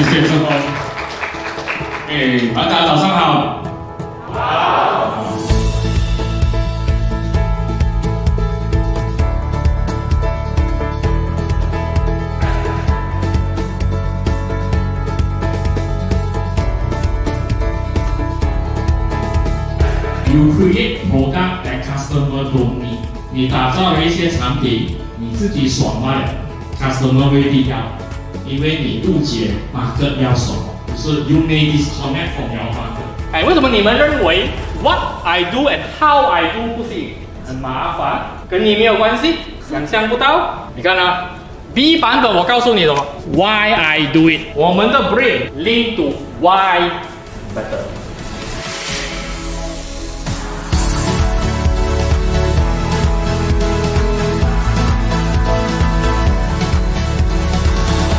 谢志峰。大家早上好。好。You create product that customer don't need。你打造了一些产品，你自己爽卖了 ，customer 未必要，因为你误解 market 要什么，就是 you may disconnect from your market。为什么你们认为 what I do and how I do 不行？很麻烦，跟你没有关系，想象不到。你看啊 ，B 版本我告诉你什么 ？Why I do it？ 我们的 brain link to why better。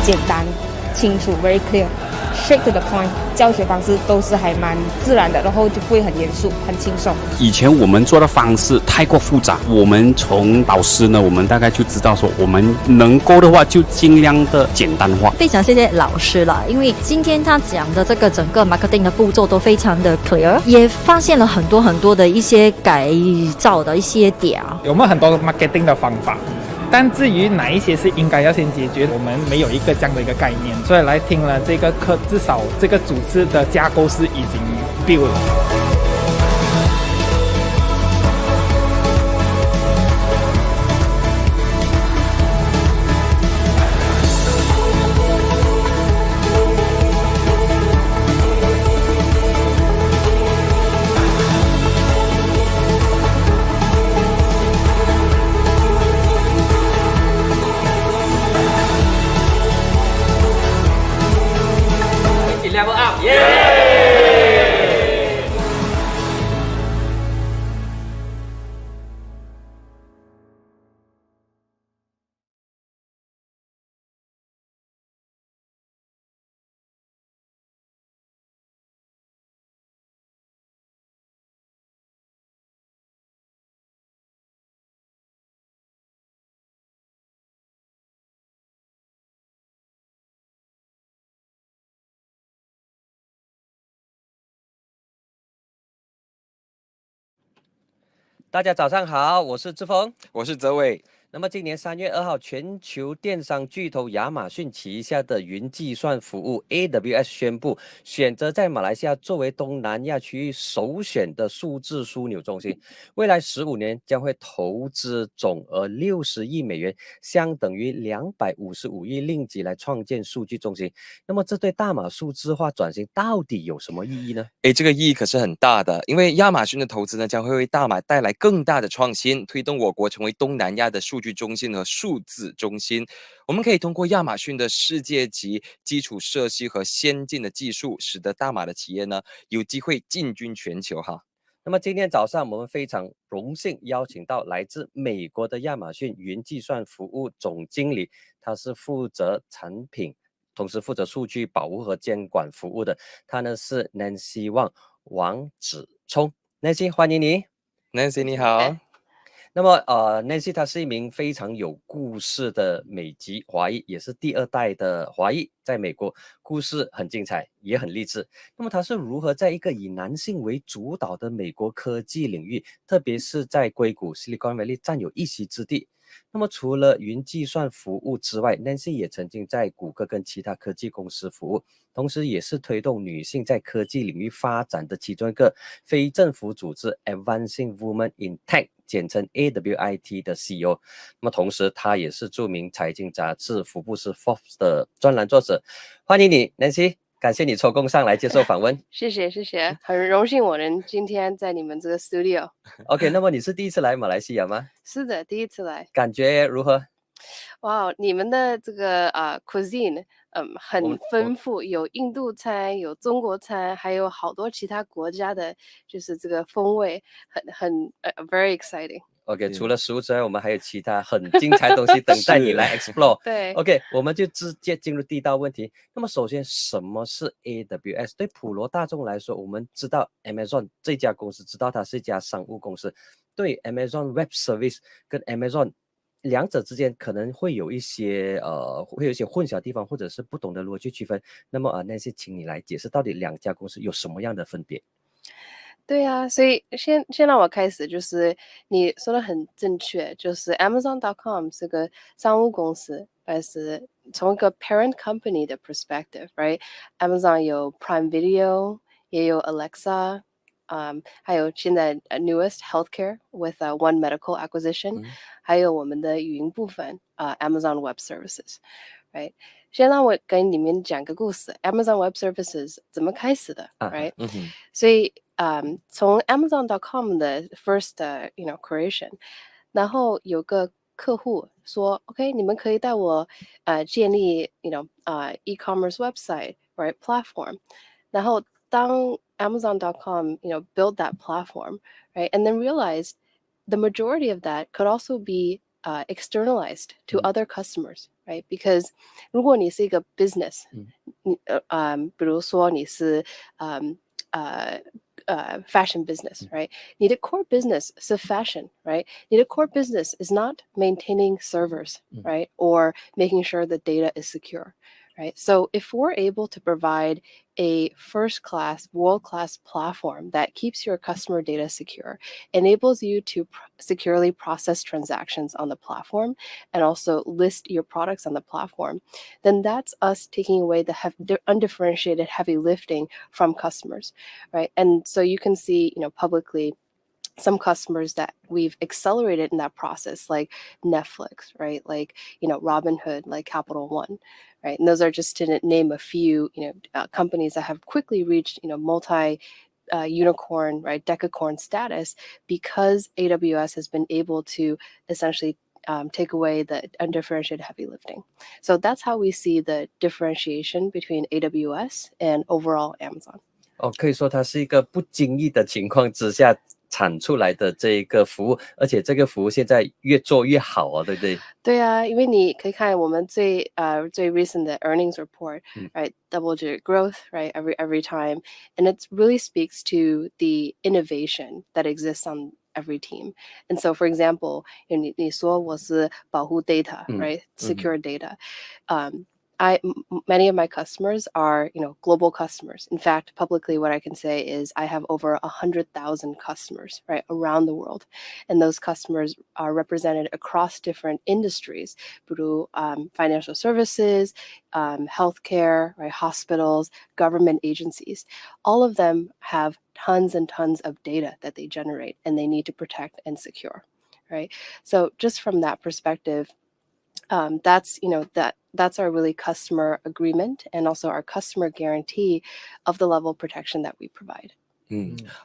简单、清楚 ，very clear。Straight to the point， 教学方式都是还蛮自然的，然后就不会很严肃、很轻松。以前我们做的方式太过复杂，我们从导师呢，我们大概就知道说，我们能够的话就尽量的简单化。非常谢谢老师了，因为今天他讲的这个整个 marketing 的步骤都非常的 clear， 也发现了很多的一些改造的一些点。有没有很多 marketing 的方法？但至于哪一些是应该要先解决，我们没有一个这样的一个概念，所以来听了这个课，至少这个组织的架构是已经 build 了。Level up， 耶！大家早上好，我是志峰，我是泽伟。那么今年3月2号，全球电商巨头亚马逊旗下的云计算服务 AWS 宣布，选择在马来西亚作为东南亚区域首选的数字枢纽中心，未来15年将会投资总额60亿美元，相等于255亿令吉来创建数据中心。那么这对大马数字化转型到底有什么意义呢？这个意义可是很大的，因为亚马逊的投资呢，将会为大马带来更大的创新，推动我国成为东南亚的数据中心和数字中心。我们可以通过亚马逊的世界级基础设施和先进的技术，使得大马的企业呢有机会进军全球哈。那么今天早上我们非常荣幸邀请到来自美国的亚马逊云计算服务总经理，他是负责产品，同时负责数据保护和监管服务的。他呢是 Nancy Wang 王稚璁。 Nancy 欢迎你。 Nancy 你好。那么Nancy 她是一名非常有故事的美籍华裔，也是第2代的华裔，在美国故事很精彩，也很励志。那么她是如何在一个以男性为主导的美国科技领域，特别是在硅谷 Silicon Valley 占有一席之地？那么除了云计算服务之外， Nancy 也曾经在谷歌跟其他科技公司服务，同时也是推动女性在科技领域发展的其中一个非政府组织 Advancing Women in Tech， 简称 AWIT 的 CEO。 那么同时他也是著名财经杂志福布斯 Forbes 的专栏作者。欢迎你 Nancy， 感谢你抽空上来接受访问。谢谢，很荣幸我能今天在你们这个 studio。 OK， 那么你是第一次来马来西亚吗？是的，第一次来。感觉如何？哇，你们的这个cuisine 很丰富，有印度餐，有中国餐，还有好多其他国家的，就是这个风味很very exciting。OK， 除了食物之外，我们还有其他很精彩的东西等待你来 explore。对 ，OK， 我们就直接进入第一道问题。那么首先，什么是 AWS？ 对普罗大众来说，我们知道 Amazon 这家公司，知道它是一家商务公司。对 Amazon Web Service 跟 Amazon 两者之间可能会有一些混淆的地方，或者是不懂得如何去区分。那么Nancy，请你来解释到底两家公司有什么样的分别？对啊，所以先让我开始，就是你说的很正确，就是 Amazon.com 是个商务公司，但是从一个 parent company 的 perspective，right？Amazon 有 Prime Video，也有 Alexa，还有现在newest healthcare with One Medical acquisition，还有我们的语音部分Amazon Web Services，right？先让我跟你们讲个故事 ，Amazon Web Services 怎么开始的，right？所以从 Amazon.com 的 first creation， 然后有个客户说 ，OK， 你们可以带我建立e-commerce website right platform， 然后当 Amazon.com build that platform right and then realized the majority of that could also be externalized to other customers right because 如果你是一个 business， 比如说你是fashion business, right? 你的 core business 是 fashion, right? 你的 core business is not maintaining servers, right? Or making sure the data is secure, right? So if we're able to provide a first-class, world-class platform that keeps your customer data secure, enables you to securely process transactions on the platform, and also list your products on the platform, then that's us taking away the undifferentiated heavy lifting from customers, right? And so you can see, publicly, some customers that we've accelerated in that process, like Netflix, right? Like, Robinhood, like Capital One, right? And those are just to name a few, companies that have quickly reached, multi unicorn, right, decacorn status because AWS has been able to essentially take away the undifferentiated heavy lifting. So that's how we see the differentiation between AWS and overall Amazon. 可以说它是一个不经意的情况之下产出来的这一个服务，而且这个服务现在越做越好对不对？对啊，因为你可以看我们最 recent 的 earnings report, right? Double-digit growth, right? Every time, and it really speaks to the innovation that exists on every team. And so, for example, 你说我是保护 data, right? Secure data. Many of my customers are, global customers. In fact, publicly, what I can say is I have over 100,000 customers, right, around the world. And those customers are represented across different industries, financial services, healthcare, right, hospitals, government agencies. All of them have tons and tons of data that they generate and they need to protect and secure, right? So just from that perspective, that's our really customer agreement and also our customer guarantee of the level of protection that we provide.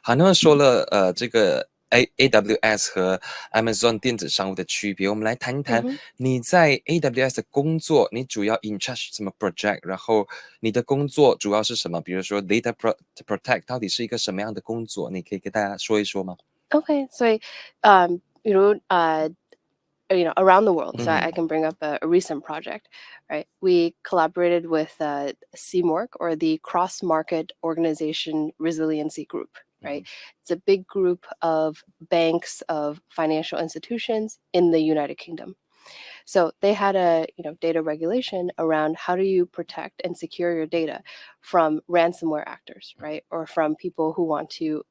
好，那么说了这个 AWS 和 Amazon 电子商务的区别，我们来谈一谈你在 AWS 的工作，你主要 in charge 什么 project， 然后你的工作主要是什么？比如说 data protect 到底是一个什么样的工作？你可以给大家说一说吗？ Okay, so around the world. So I can bring up a recent project, right? We collaborated with CMORG, or the Cross Market Organization Resiliency Group, right? It's a big group of banks, of financial institutions in the United Kingdom. So they had a data regulation around how do you protect and secure your data from ransomware actors, right? Or from people who want to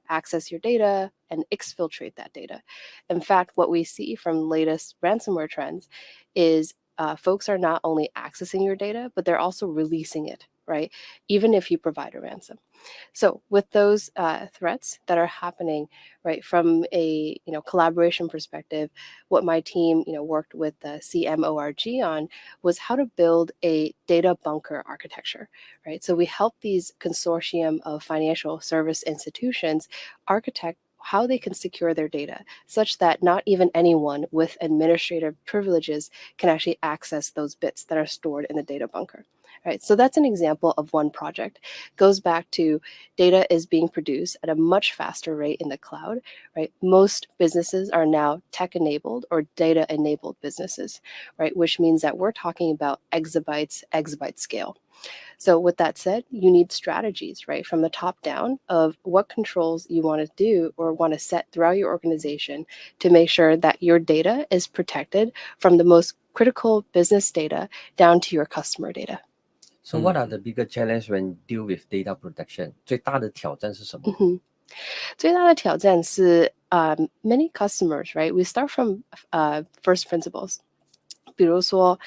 access your data and exfiltrate that data. In fact, what we see from latest ransomware trends is folks are not only accessing your data, but they're also releasing it, right? Even if you provide a ransom. So with those threats that are happening, right, from a collaboration perspective, what my team worked with the CMORG on was how to build a data bunker architecture, right? So we help these consortium of financial service institutions architect how they can secure their data such that not even anyone with administrative privileges can actually access those bits that are stored in the data bunker. Right, so that's an example of one project. Goes back to data is being produced at a much faster rate in the cloud, right? Most businesses are now tech-enabled or data-enabled businesses, right? Which means that we're talking about exabyte scale. So with that said, you need strategies, right, from the top down of what controls you want to do or want to set throughout your organization to make sure that your data is protected from the most critical business data down to your customer data. So what are the bigger challenge when deal with data protection? 最大的挑战是什么？最大的挑战是 many customers, right? We start from first principles. 比如说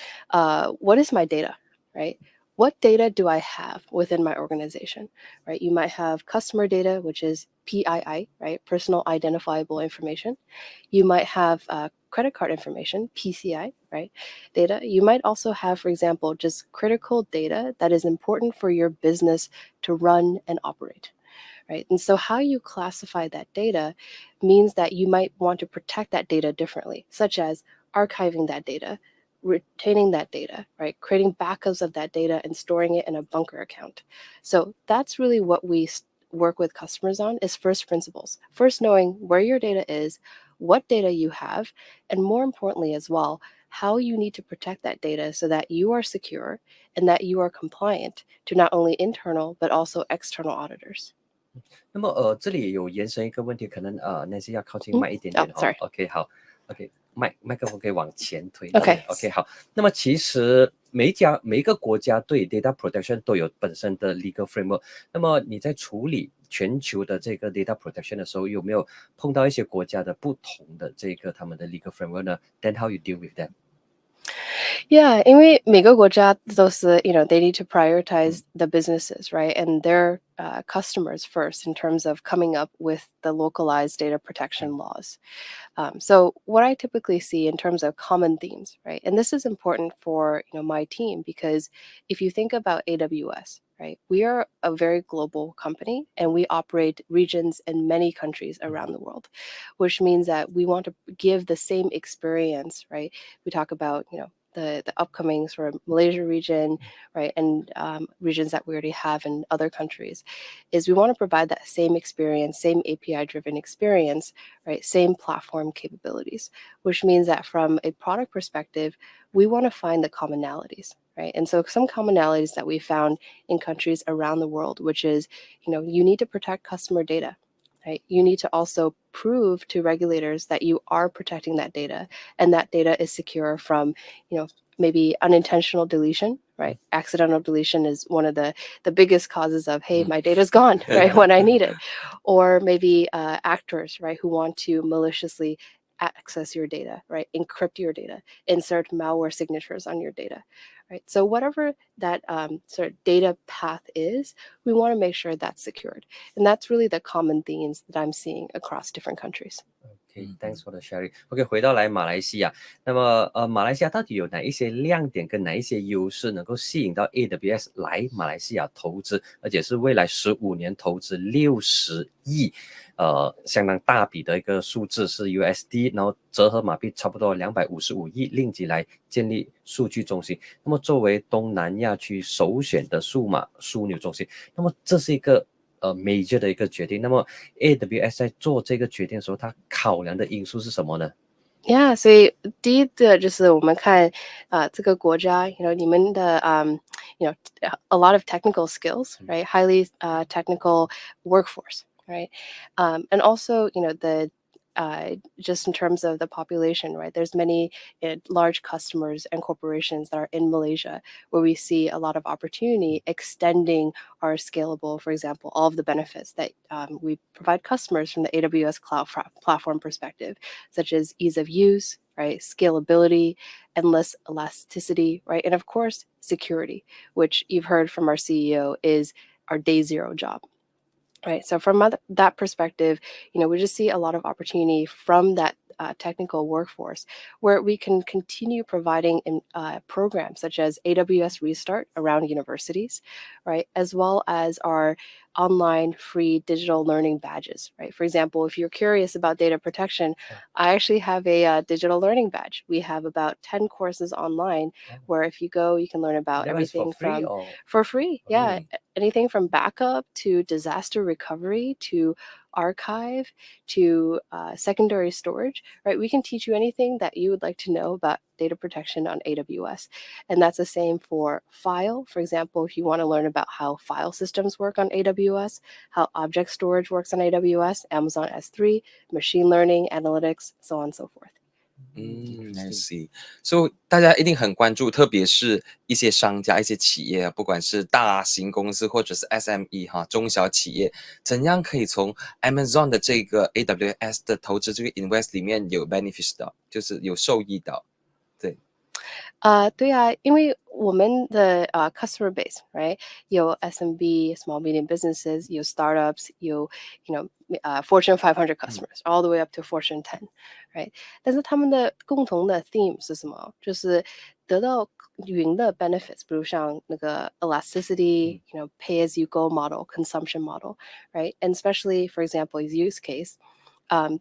what is my data, right? What data do I have within my organization, right? You might have customer data, which is PII, right? Personal identifiable information. You might have credit card information, PCI, right? Data. You might also have, for example, just critical data that is important for your business to run and operate, right? And so how you classify that data means that you might want to protect that data differently, such as archiving that data, retaining that data, right? Creating backups of that data and storing it in a bunker account. So that's really what we work with customers on is first principles. First, knowing where your data is, what data you have, and more importantly as well, how you need to protect that data so that you are secure and that you are compliant to not only internal but also external auditors. 那么这里有延伸一个问题，可能Nancy 要靠近麦一点点。sorry. OK 好 ，OK 麦克风可以往前推。OK OK 好。那么其实每一个国家对 data protection 都有本身的 legal framework。那么你在处理全球的这个 data protection 的时候，有没有碰到一些国家的不同的这个他们的 legal framework 呢 ？Then how you deal with them? Yeah, 因为每个国家都是 they need to prioritize the businesses, right? And their customers first in terms of coming up with the localized data protection laws. So what I typically see in terms of common themes, right? And this is important for my team because if you think about AWS, right? We are a very global company and we operate regions in many countries around the world, which means that we want to give the same experience, right? We talk about, the upcoming sort of Malaysia region, right, and regions that we already have in other countries, is we want to provide that same experience, same API-driven experience, right, same platform capabilities, which means that from a product perspective, we want to find the commonalities, right? And so some commonalities that we found in countries around the world, which is, you need to protect customer data, right? You need to also prove to regulators that you are protecting that data and that data is secure from, maybe unintentional deletion, right? Accidental deletion is one of the biggest causes of, hey, my data's gone, right, when I need it. Or maybe actors, right, who want to maliciously access your data, right, encrypt your data, insert malware signatures on your data, right? So whatever that sort of data path is, we want to make sure that's secured. And that's really the common themes that I'm seeing across different countries. Okay, thanks for the sharing. OK， 回到来马来西亚，那么马来西亚到底有哪一些亮点跟哪一些优势能够吸引到 AWS 来马来西亚投资，而且是未来15年投资60亿，相当大笔的一个数字是 USD， 然后折合马币差不多255亿令吉来建立数据中心。那么作为东南亚区首选的数码枢纽中心，那么这是一个major 的一个决定。那么 AWS 在做这个决定的时候，它考量的因素是什么呢？ Yeah, 所以第一个就是我们看这个国家你们的a lot of technical skills, right? Highly technical workforce, right? And also, the just in terms of the population, right? There's many large customers and corporations that are in Malaysia where we see a lot of opportunity extending our scalable, for example, all of the benefits that we provide customers from the AWS cloud platform perspective, such as ease of use, right? Scalability, endless elasticity, right? And of course, security, which you've heard from our CEO is our day zero job. Right. So from that perspective, we just see a lot of opportunity from that technical workforce where we can continue providing programs such as AWS Restart around universities, right, as well as our online free digital learning badges, right? For example, if you're curious about data protection, I actually have a digital learning badge. We have about 10 courses online where if you go, you can learn about everything for free. Yeah. Anything from backup to disaster recovery to archive to secondary storage, right? We can teach you anything that you would like to know about data protection on AWS. And that's the same for file. For example, if you want to learn about how file systems work on AWS, how object storage works on AWS, Amazon S3, machine learning, analytics, so on and so forth. I see. So 大家一定很关注，特别是一些商家、一些企业，不管是大型公司或者是 SME 哈，中小企业，怎样可以从 Amazon 的这个 AWS 的投资这个 invest 里面有 benefit 到，就是有受益到。对。对啊，因为我们的customer base, right? 有 SMB, small medium businesses, 有 startups, 有 Fortune 500 customers, all the way up to Fortune 10, right? 但是他们的共同的 theme 是什么？就是得到云的 benefits，比如像那个 elasticity, pay as you go model, consumption model, right? And especially, for example, use case,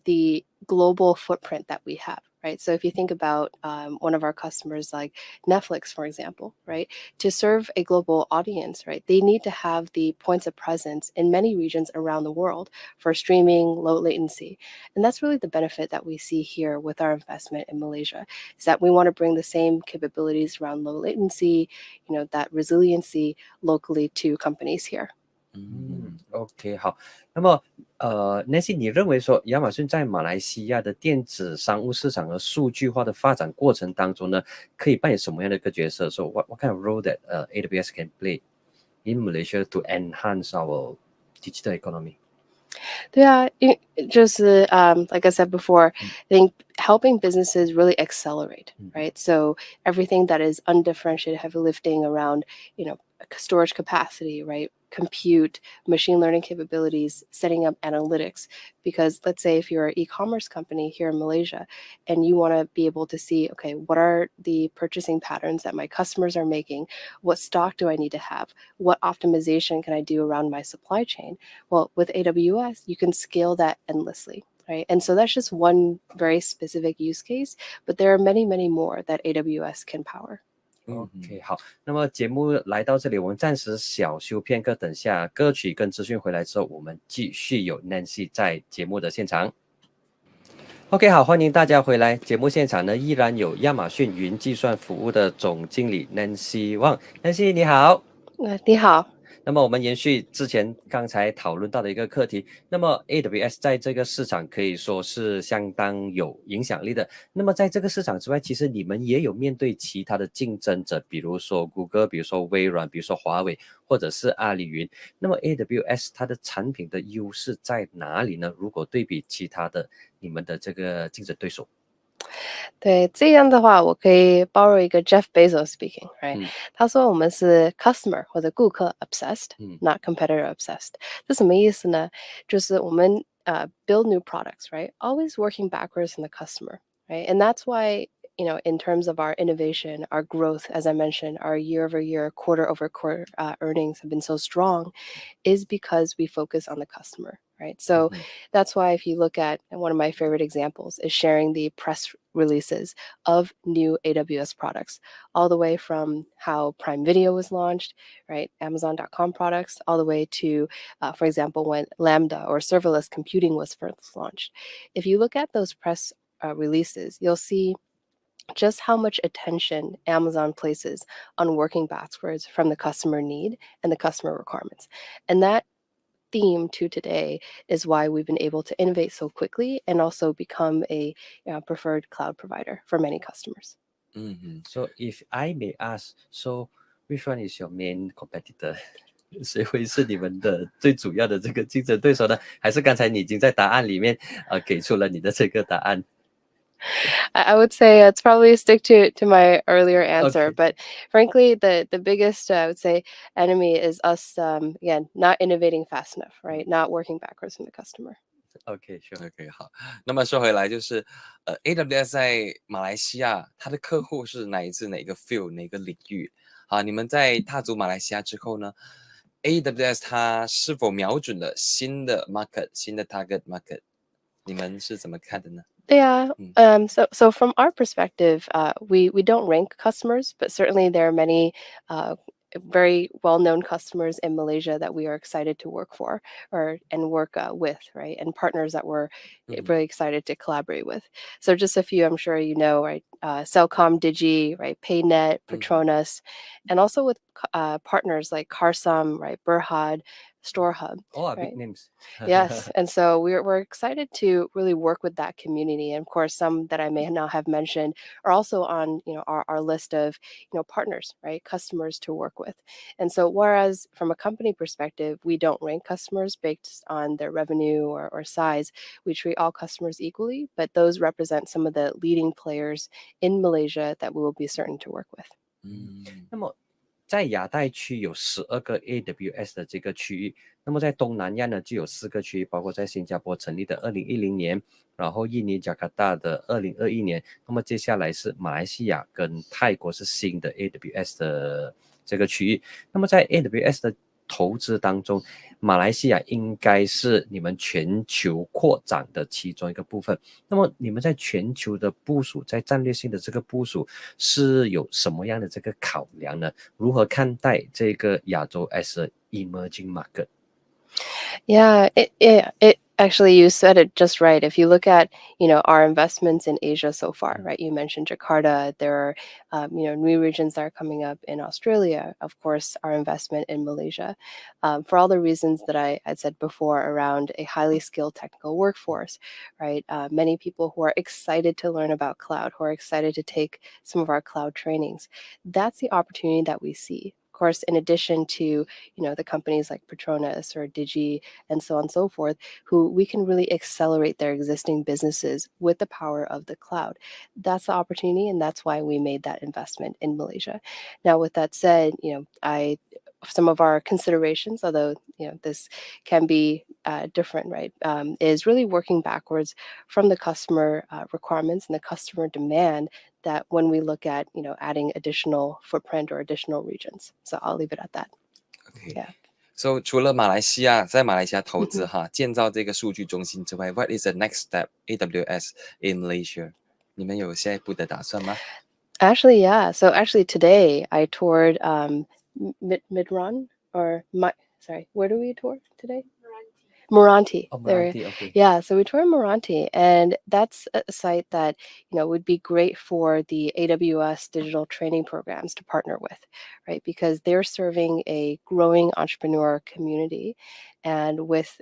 the global footprint that we have. Right. So if you think about one of our customers like Netflix, for example, right, to serve a global audience, right, they need to have the points of presence in many regions around the world for streaming, low latency. And that's really the benefit that we see here with our investment in Malaysia, is that we want to bring the same capabilities around low latency, that resiliency locally to companies here. OK 好，那么Nancy 你认为说亚马逊在马来西亚的电子商务市场和数据化的发展过程当中呢，可以扮演什么样的一个角色？ So what kind of role that AWS can play in Malaysia to enhance our digital economy? 对啊，就是 like I said before, I think helping businesses really accelerate, right? So everything that is undifferentiated heavy lifting around, storage capacity, right? Compute, machine learning capabilities, setting up analytics. Because let's say if you're an e-commerce company here in Malaysia and you want to be able to see, okay, what are the purchasing patterns that my customers are making? What stock do I need to have? What optimization can I do around my supply chain? Well, with AWS, you can scale that endlessly. Right? And so that's just one very specific use case, but there are many, many more that AWS can power. OK 好，那么节目来到这里，我们暂时小休片刻，等下歌曲跟资讯回来之后，我们继续有 Nancy 在节目的现场。OK 好，欢迎大家回来。节目现场呢，依然有亚马逊云计算服务的总经理 Nancy Wang。Nancy 你好。你好。那么我们延续之前刚才讨论到的一个课题，那么 AWS 在这个市场可以说是相当有影响力的。那么在这个市场之外，其实你们也有面对其他的竞争者，比如说谷歌，比如说微软，比如说华为，或者是阿里云。那么 AWS 它的产品的优势在哪里呢？如果对比其他的你们的这个竞争对手。对，这样的话我可以borrow一个 Jeff Bezos speaking, right? 他说我们是 customer 或者顾客 obsessed, not competitor obsessed. 这什么意思呢？就是我们build new products, right? Always working backwards from the customer, right? And that's why in terms of our innovation, our growth, as I mentioned, our year-over-year, quarter-over-quarter earnings have been so strong, is because we focus on the customer, right? So that's why if you look at one of my favorite examples is sharing the press releases of new AWS products, all the way from how Prime Video was launched, right? Amazon.com products, all the way to, for example, when Lambda or serverless computing was first launched. If you look at those press releases, you'll see just how much attention Amazon places on working backwards from the customer need and the customer requirements. And that theme to today is why we've been able to innovate so quickly and also become a preferred cloud provider for many customers. So if I may ask, so which one is your main competitor? 谁会是你们的最主要的这个竞争对手呢？还是刚才你已经在答案里面给出了你的这个答案？ I would say it's probably stick to my earlier answer, Okay. but frankly, the biggest I would say enemy is us again not innovating fast enough, right? Not working backwards from the customer. OK sure. OK 好，那么说回来就是AWS 在马来西亚，它的客户是哪个 field 哪个领域？好，你们在踏足马来西亚之后呢 ，AWS 它是否瞄准了新的 market 新的 target market？ 你们是怎么看的呢？ Yeah. So from our perspective, we don't rank customers, but certainly there are many very well-known customers in Malaysia that we are excited to work for and work with, right? And partners that we're really excited to collaborate with. So just a few, I'm sure you know, right? Cellcom, Digi, right? PayNet, Petronas, and also with partners like Carsum, right? Berhad, StoreHub. Oh, right? big names. Yes, and so we're excited to really work with that community. And of course, some that I may not have mentioned are also on our list of partners, right? Customers to work with. And so whereas from a company perspective, we don't rank customers based on their revenue or size, we treat all customers equally, but those represent some of the leading players in Malaysia that we will be certain to work with. 那么在亚太区有12个 AWS 的这个区域，那么在东南亚呢就有4个区域，包括在新加坡成立的2010年，然后印尼加卡大的2021年，那么接下来是马来西亚跟泰国是新的 AWS 的这个区域。那么在 AWS 的投资当中，马来西亚应该是你们全球扩展的其中一个部分。那么你们在全球的部署，在战略性的这个部署是有什么样的这个考量呢？如何看待这个亚洲 as an emerging market? Yeah, it actually, you said it just right. If you look at, our investments in Asia so far, right? You mentioned Jakarta. There are, new regions that are coming up in Australia. Of course, our investment in Malaysia, for all the reasons that I had said before around a highly skilled technical workforce, right? Many people who are excited to learn about cloud, who are excited to take some of our cloud trainings. That's the opportunity that we see. Course, in addition to the companies like Petronas or Digi and so on and so forth, who we can really accelerate their existing businesses with the power of the cloud. That's the opportunity, and that's why we made that investment in Malaysia. Now, with that said, some of our considerations, although this can be different, right, is really working backwards from the customer requirements and the customer demand. That when we look at adding additional footprint or additional regions, so I'll leave it at that. Okay. Yeah. So 除了在马来西亚投资建造这个数据中心之外 ，What is the next step AWS in Malaysia？ 你们有下一步的打算吗？ Actually, yeah. So actually today I toured Midran where do we tour today? Moranti. Oh, Moranti, okay. Yeah, so we toured Moranti, and that's a site that would be great for the AWS digital training programs to partner with, right? Because they're serving a growing entrepreneur community, and with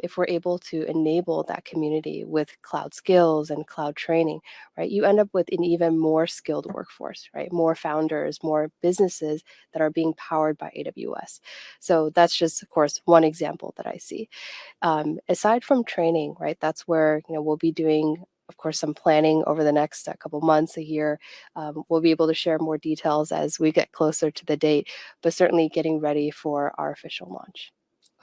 if we're able to enable that community with cloud skills and cloud training, right, you end up with an even more skilled workforce, right? More founders, more businesses that are being powered by AWS. So that's just, of course, one example that I see. Aside from training, right, that's where we'll be doing, of course, some planning over the next couple months, a year. We'll be able to share more details as we get closer to the date, but certainly getting ready for our official launch.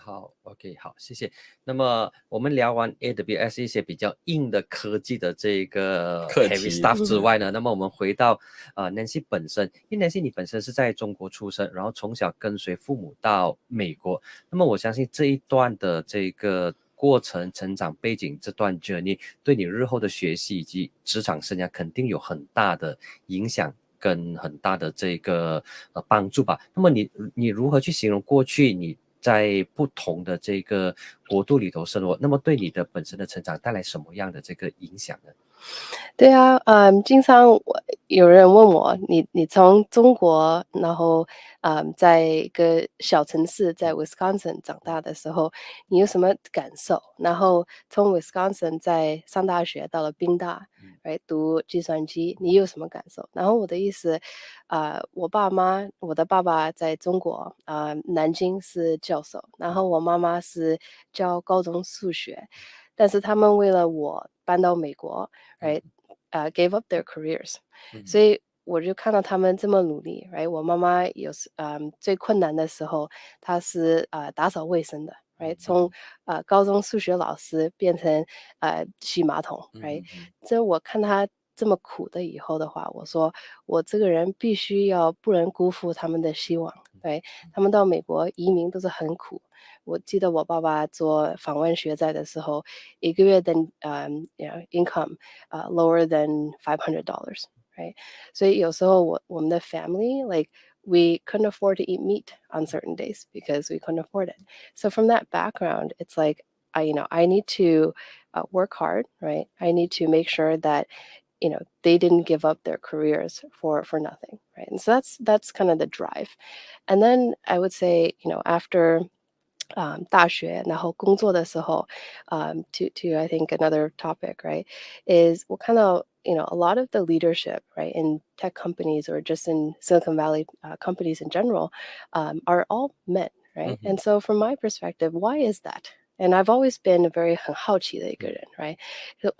好 ，OK， 好，谢谢。那么我们聊完 AWS 一些比较硬的科技的这个课题 heavy stuff 之外呢，那么我们回到Nancy 本身，因为 Nancy 你本身是在中国出生，然后从小跟随父母到美国，那么我相信这一段的这个过程、成长背景这段 journey 对你日后的学习以及职场生涯肯定有很大的影响跟很大的这个帮助吧。那么你如何去形容过去你在不同的这个国度里头生活，那么对你的本身的成长带来什么样的这个影响呢？对啊，经常有人问我，你从中国，然后在一个小城市，在 Wisconsin 长大的时候，你有什么感受？然后从 Wisconsin 在上大学到了宾大，来读计算机，你有什么感受？然后我的意思，我的爸爸在中国，南京是教授，然后我妈妈是教高中数学。但是他们为了我搬到美国 ，right， gave up their careers，所以我就看到他们这么努力 ，right， 我妈妈最困难的时候，她是打扫卫生的 ，right， 从高中数学老师变成洗马桶 ，right， 这我看她这么苦的以后的话，我说我这个人必须不能辜负他们的希望，对，他们到美国移民都是很苦。我记得我爸爸做访问学贷的时候，一个月的income lower than $500，right？ 所以有时候我们的 family like we couldn't afford to eat meat on certain days because we couldn't afford it. So from that background, it's like I need to work hard, right? I need to make sure that they didn't give up their careers for nothing, right? And so that's kind of the drive. And then I would say, after 大学，然后工作的时候，to I think another topic, right, is 我看到a lot of the leadership, right, in tech companies or just in Silicon Valley companies in general, are all men, right? And so from my perspective, why is that? And I've always been a very 很好奇的一个人, right?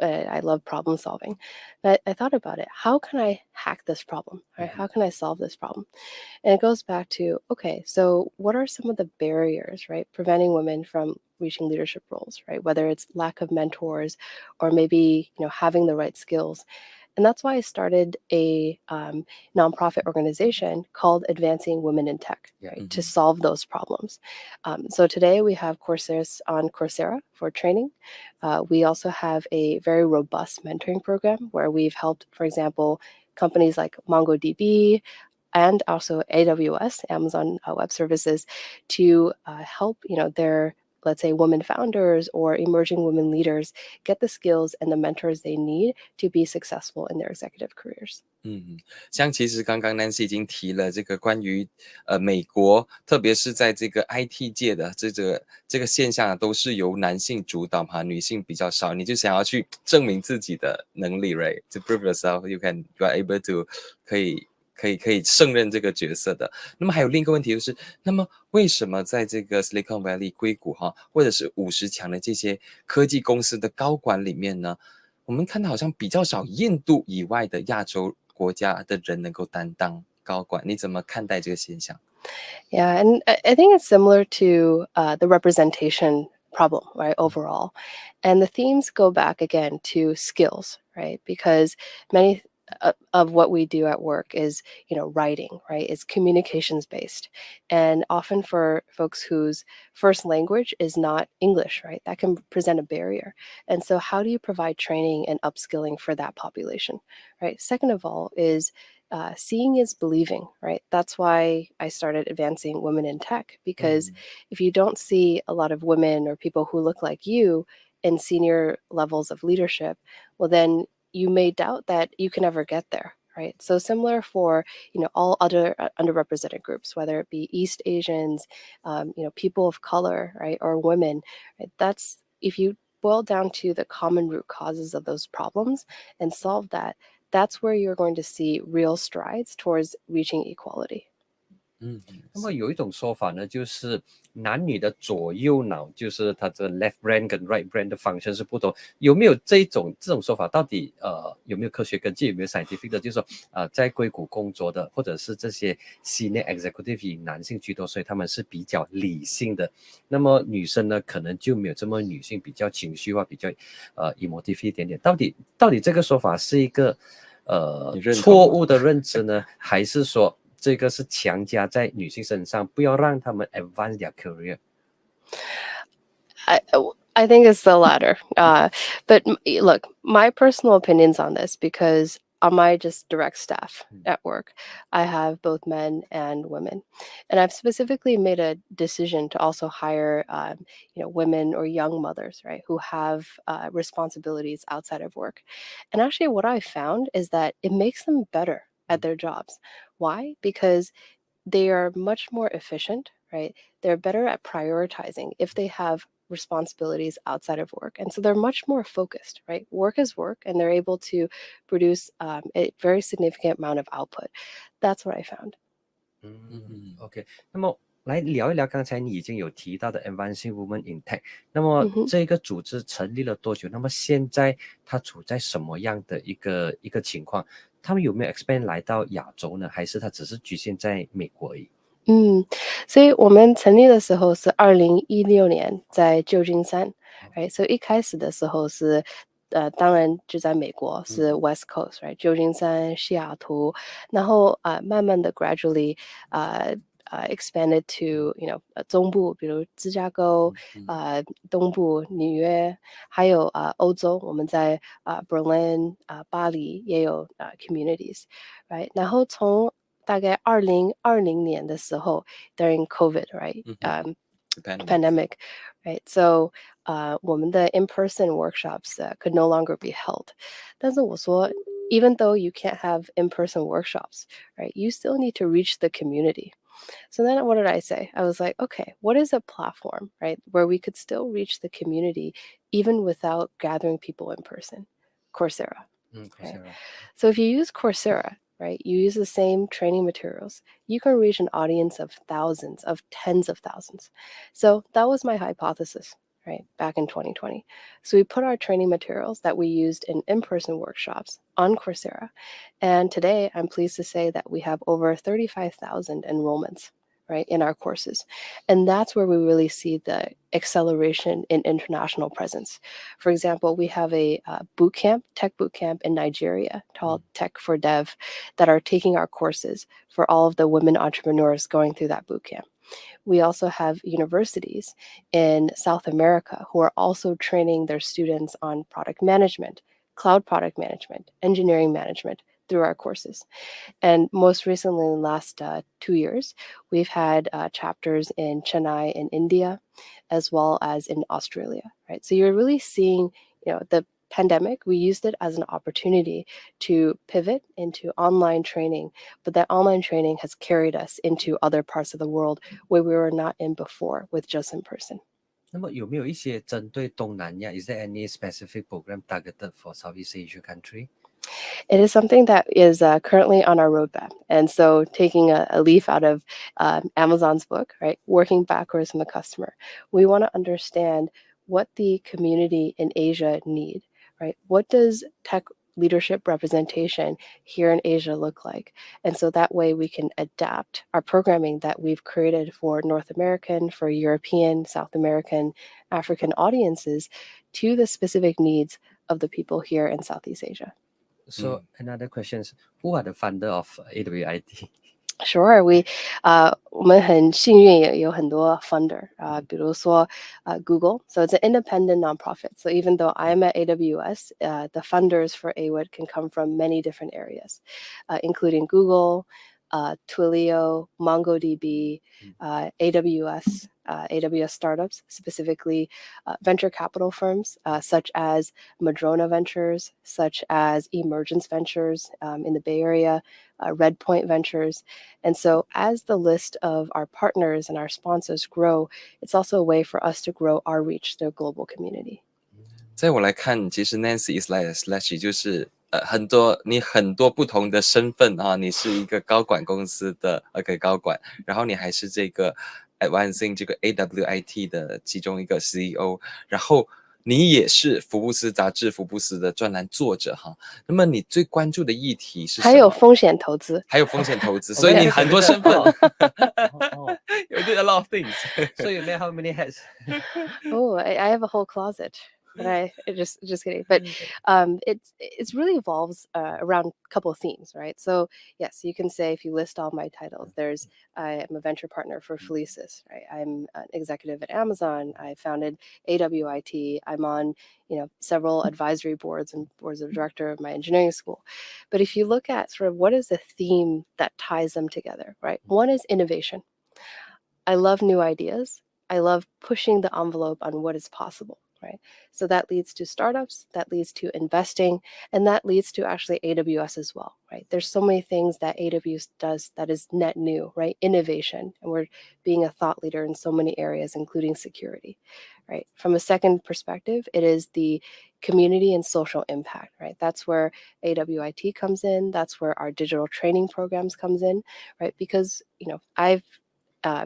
I love problem solving. But I thought about it. How can I hack this problem, right? How can I solve this problem? And it goes back to, okay, so what are some of the barriers, right, preventing women from reaching leadership roles, right? Whether it's lack of mentors or maybe, having the right skills. And that's why I started a nonprofit organization called Advancing Women in Tech, right, to solve those problems. So today we have courses on Coursera for training. We also have a very robust mentoring program where we've helped, for example, companies like MongoDB and also AWS, Amazon Web Services, to help their, let's say, women founders or emerging women leaders get the skills and the mentors they need to be successful in their executive careers. 像其实刚刚 Nancy 已经提了这个关于美国，特别是在这个 IT 界的这个现象都是由男性主导嘛，女性比较少，你就想要去证明自己的能力 ，right? To prove yourself, you are able to 可以胜任这个角色的。那么还有另一个问题就是，那么为什么在这个 Silicon Valley 硅谷或者是50强的这些科技公司的高管里面呢，我们看到好像比较少印度以外的亚洲国家的人能够担当高管，你怎么看待这个现象？ Yeah, and I think it's similar to the representation problem, right, overall. And the themes go back again to skills, right? Because many of what we do at work is, writing, right? It's communications based. And often for folks whose first language is not English, right? That can present a barrier. And so how do you provide training and upskilling for that population, right? Second of all is seeing is believing, right? That's why I started Advancing Women in Tech, because if you don't see a lot of women or people who look like you in senior levels of leadership, well, then you may doubt that you can ever get there, right? So similar for, all other underrepresented groups, whether it be East Asians, people of color, right, or women, right? That's, if you boil down to the common root causes of those problems and solve that, that's where you're going to see real strides towards reaching equality. 那么有一种说法呢，就是男女的左右脑，就是它的 left brain 跟 right brain 的方向是不同。有没有这种说法？到底有没有科学根据？有没有 scientific 的？就是说在硅谷工作的，或者是这些 senior executive 以男性居多，所以他们是比较理性的。那么女生呢，可能就没有这么女性，比较情绪化，比较emotive 一点点。到底这个说法是一个错误的认知呢，还是说？这个是强加在女性身上，不要让他们 advance their career. I think it's the latter. But look, my personal opinions on this, because on my just direct staff at work, I have both men and women. And I've specifically made a decision to also hire, women or young mothers, right, who have responsibilities outside of work. And actually what I found is that it makes them better at their jobs. Why? Because they are much more efficient, right? They're better at prioritizing if they have responsibilities outside of work. And so they're much more focused, right? Work is work, and they're able to produce a very significant amount of output. That's what I found. OK， 那么来聊一聊刚才你已经有提到的 Advancing Women in Tech。那么这个组织成立了多久？那么现在它处在什么样的一个情况？他们有没有 expand 来到亚洲呢？还是它只是局限在美国而已？所以我们成立的时候是2016年在旧金山， right? 所以一开始的时候是当然就在美国是 West Coast, right? 旧金山、西雅图，然后慢慢的 gradually expanded to 中部，比如芝加哥，东部纽约，还有欧洲，我们在Berlin，巴黎也有communities, right? 然后从大概2020年的时候 during COVID, right? Pandemic, right? So, 我们的 in-person workshops could no longer be held. 但是我说 even though you can't have in-person workshops, right? You still need to reach the community. So then what did I say? I was like, okay, what is a platform, right? Where we could still reach the community even without gathering people in person? Coursera. Right? So if you use Coursera, right, you use the same training materials, you can reach an audience of thousands, of tens of thousands. So that was my hypothesis, right, back in 2020. So we put our training materials that we used in in-person workshops on Coursera. And today I'm pleased to say that we have over 35,000 enrollments, right, in our courses. And that's where we really see the acceleration in international presence. For example, we have a tech boot camp in Nigeria called Tech for Dev that are taking our courses for all of the women entrepreneurs going through that boot camp. We also have universities in South America who are also training their students on product management, cloud product management, engineering management through our courses. And most recently, in the last 2 years, we've had chapters in Chennai in India, as well as in Australia, right? So you're really seeing, the pandemic, we used it as an opportunity to pivot into online training, but that online training has carried us into other parts of the world where we were not in before with just in person. 那么有没有一些针对东南亚 Is there any specific program targeted for Southeast Asia country? It is something that is currently on our roadmap. And so taking a leaf out of Amazon's book, right, working backwards from the customer, we want to understand what the community in Asia need, right? What does tech leadership representation here in Asia look like? And so that way we can adapt our programming that we've created for North American, for European, South American, African audiences to the specific needs of the people here in Southeast Asia. So another question is, who are the funder of AWIT? Sure, 我们很幸运有很多 funder, 比如说 Google. So it's an independent nonprofit. So even though I'm at AWS, the funders for AWIT can come from many different areas, including Google, Twilio, MongoDB, AWS, AWS startups, specifically venture capital firms such as Madrona Ventures, such as Emergence Ventures in the Bay Area, Redpoint Ventures. And so as the list of our partners and our sponsors grow, it's also a way for us to grow our reach to a global community. 在我来看，其实 Nancy is like a slash， 就是你很多不同的身份啊，你是一个高管公司的高管，然后你还是这个 Advancing 这个 AWIT 的其中一个 CEO， 然后你也是福布斯杂志福布斯的专栏作者哈。那么你最关注的议题是什么？还有风险投资，所以你很多身份。You did a lot of things. So you wear how many hats? Oh, I have a whole closet. But I just kidding. But it's really evolves around a couple of themes, right? So yes, you can say if you list all my titles, I am a venture partner for Felicis, right? I'm an executive at Amazon. I founded AWIT. I'm on several advisory boards and boards of director of my engineering school. But if you look at sort of what is the theme that ties them together, right? One is innovation. I love new ideas. I love pushing the envelope on what is possible. Right. So that leads to startups, that leads to investing, and that leads to actually AWS as well, right? There's so many things that AWS does that is net new, right? Innovation, and we're being a thought leader in so many areas, including security, right? From a second perspective, it is the community and social impact, right? That's where AWIT comes in. That's where our digital training programs comes in, right? Because, I've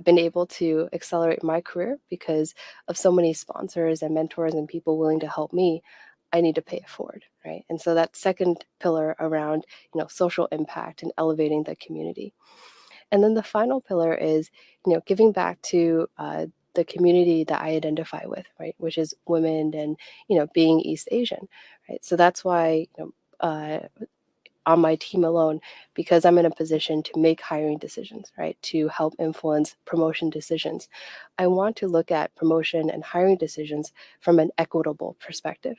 been able to accelerate my career because of so many sponsors and mentors and people willing to help me. I need to pay it forward, right? And so that second pillar around, social impact and elevating the community. And then the final pillar is, giving back to the community that I identify with, right? Which is women and, being East Asian, right? So that's why, on my team alone, because I'm in a position to make hiring decisions, right? To help influence promotion decisions. I want to look at promotion and hiring decisions from an equitable perspective,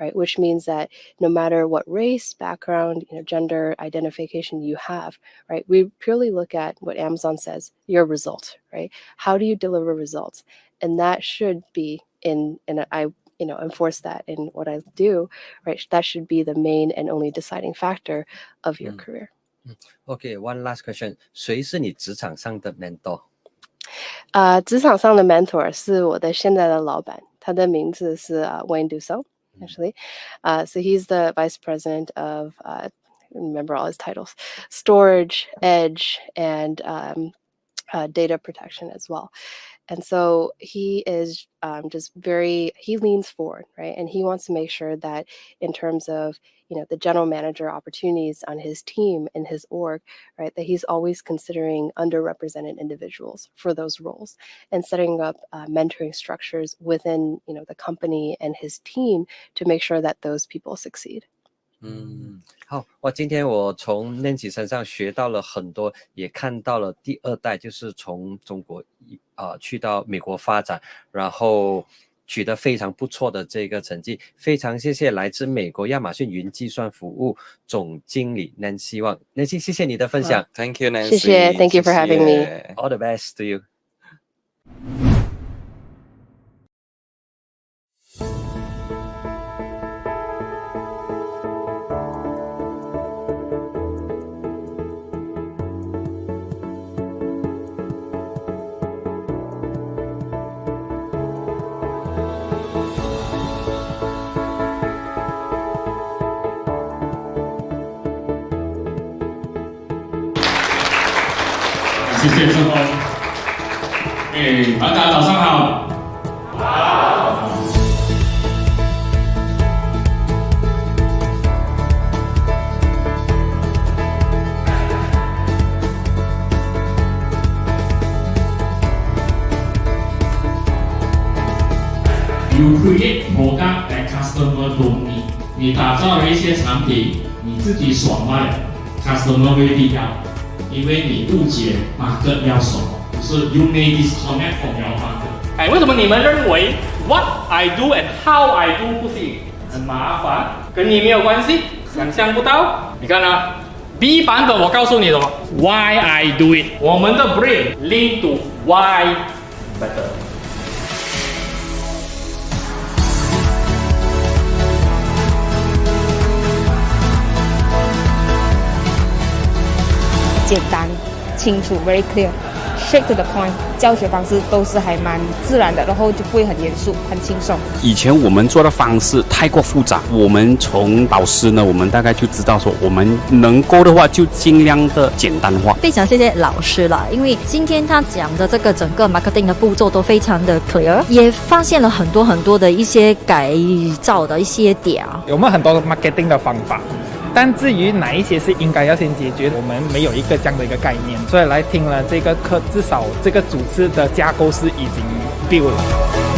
right? Which means that no matter what race, background, gender identification you have, right? We purely look at what Amazon says, your result, right? How do you deliver results? And that should be I enforce that in what I do, right? That should be the main and only deciding factor of your career. Okay, one last question. 谁是你职场上的 mentor? 职场上的 mentor 是我的现在的老板，他的名字是Wang actually. So he's the vice president of, remember all his titles, storage, edge, and data protection as well. And so he is he leans forward, right? And he wants to make sure that in terms of, the general manager opportunities on his team in his org, right, that he's always considering underrepresented individuals for those roles and setting up mentoring structures within, the company and his team to make sure that those people succeed. 好，今天我从 Nancy 身上学到了很多，也看到了第二代就是从中国去到美国发展，然后取得非常不错的这个成绩。非常谢谢来自美国亚马逊云计算服务总经理 Nancy Wang。Nancy， 谢谢你的分享。Thank you, Nancy. 谢谢 ，Thank you for having me. All the best to you. 谢谢志峰。大家早上好。好。You create product that customer don't need。你打造了一些产品，你自己爽卖了 ，customer 未必要。因为你误解 market 要什么，就是 you may disconnect from your market。为什么你们认为 what I do and how I do 不行？很麻烦，跟你没有关系，想象不到。你看啊 ，B 版本我告诉你什么 ？Why I do it？ 我们的 brain link to why better。简单、清楚 ，very clear，straight to the point， 教学方式都是还蛮自然的，然后就不会很严肃、很轻松。以前我们做的方式太过复杂，我们从导师呢，我们大概就知道说，我们能够的话就尽量的简单化。非常谢谢老师啦，因为今天他讲的这个整个 marketing 的步骤都非常的 clear， 也发现了很多的一些改造的一些点。有没有很多 marketing 的方法？但至于哪一些是应该要先解决，我们没有一个这样的一个概念，所以来听了这个课，至少这个组织的架构是已经 build 了。